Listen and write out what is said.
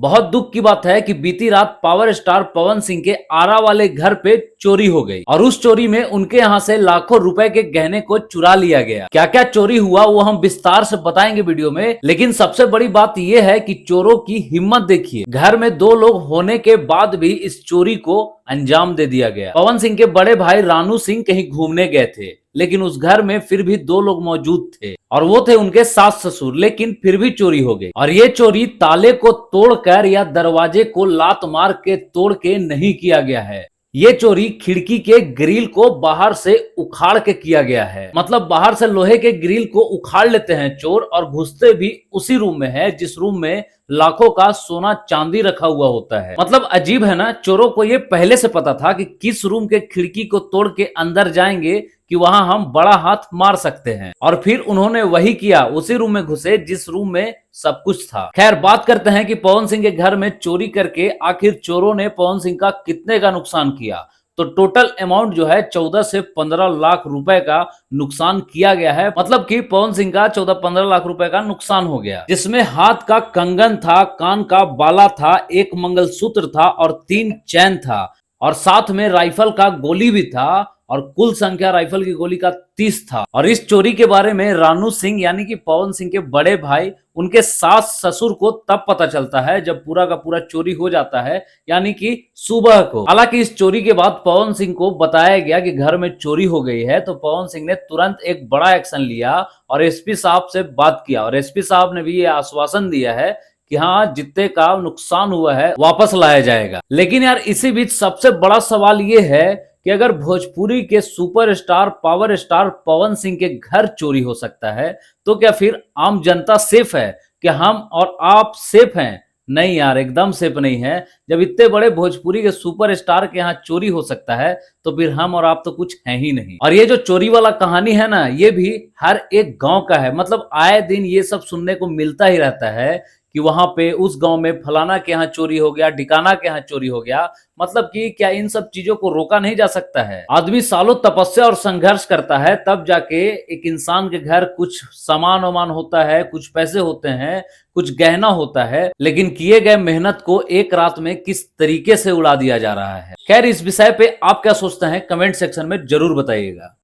बहुत दुख की बात है कि बीती रात पावर स्टार पवन सिंह के आरा वाले घर पे चोरी हो गई और उस चोरी में उनके यहाँ से लाखों रुपए के गहने को चुरा लिया गया। क्या क्या चोरी हुआ वो हम विस्तार से बताएंगे वीडियो में, लेकिन सबसे बड़ी बात यह है कि चोरों की हिम्मत देखिए। घर में दो लोग होने के बाद भी इस चोरी को अंजाम दे दिया गया। पवन सिंह के बड़े भाई रानू सिंह कहीं घूमने गए थे, लेकिन उस घर में फिर भी दो लोग मौजूद थे और वो थे उनके सास ससुर, लेकिन फिर भी चोरी हो गई। और ये चोरी ताले को तोड़कर या दरवाजे को लात मार के तोड़ के नहीं किया गया है। ये चोरी खिड़की के ग्रिल को बाहर से उखाड़ के किया गया है। मतलब बाहर से लोहे के ग्रिल को उखाड़ लेते हैं चोर और घुसते भी उसी रूम में है जिस रूम में लाखों का सोना चांदी रखा हुआ होता है। मतलब अजीब है ना, चोरों को ये पहले से पता था कि किस रूम के खिड़की को तोड़ के अंदर जाएंगे कि वहां हम बड़ा हाथ मार सकते हैं, और फिर उन्होंने वही किया, उसी रूम में घुसे जिस रूम में सब कुछ था। खैर बात करते हैं कि पवन सिंह के घर में चोरी करके आखिर चोरों ने पवन सिंह का कितने का नुकसान किया। तो टोटल अमाउंट जो है 14 से 15 लाख रुपए का नुकसान किया गया है। मतलब कि पवन सिंह का 14-15 लाख रुपए का नुकसान हो गया, जिसमें हाथ का कंगन था, कान का बाला था, एक मंगलसूत्र था और 3 चैन था, और साथ में राइफल का गोली भी था, और कुल संख्या राइफल की गोली का 30 था। और इस चोरी के बारे में रानू सिंह यानी कि पवन सिंह के बड़े भाई उनके सास ससुर को तब पता चलता है जब पूरा का पूरा चोरी हो जाता है, यानी कि सुबह को। हालांकि इस चोरी के बाद पवन सिंह को बताया गया कि घर में चोरी हो गई है, तो पवन सिंह ने तुरंत एक बड़ा एक्शन लिया और एसपी साहब से बात किया, और एसपी साहब ने भी ये आश्वासन दिया है कि हाँ, जितने का नुकसान हुआ है वापस लाया जाएगा। लेकिन यार इसी बीच सबसे बड़ा सवाल ये है कि अगर भोजपुरी के superstar power star Pawan Singh के घर चोरी हो सकता है, तो क्या फिर आम जनता सेफ है? क्या हम और आप सेफ हैं? नहीं यार, एकदम सेफ नहीं है। जब इतने बड़े भोजपुरी के सुपरस्टार के यहाँ चोरी हो सकता है, तो फिर हम और आप तो कुछ हैं ही नहीं। और ये जो चोरी वाला कहानी है ना, ये भी हर एक गांव का है। मतलब आए दिन ये सब सुनने को मिलता ही रहता है कि वहां पे उस गांव में फलाना के यहाँ चोरी हो गया, ढिकाना के यहाँ चोरी हो गया। मतलब कि क्या इन सब चीजों को रोका नहीं जा सकता है? आदमी सालों तपस्या और संघर्ष करता है, तब जाके एक इंसान के घर कुछ सामान वामान होता है, कुछ पैसे होते हैं, कुछ गहना होता है, लेकिन किए गए मेहनत को एक रात में किस तरीके से उड़ा दिया जा रहा है। खैर इस विषय पे आप क्या सोचते हैं, कमेंट सेक्शन में जरूर बताइएगा।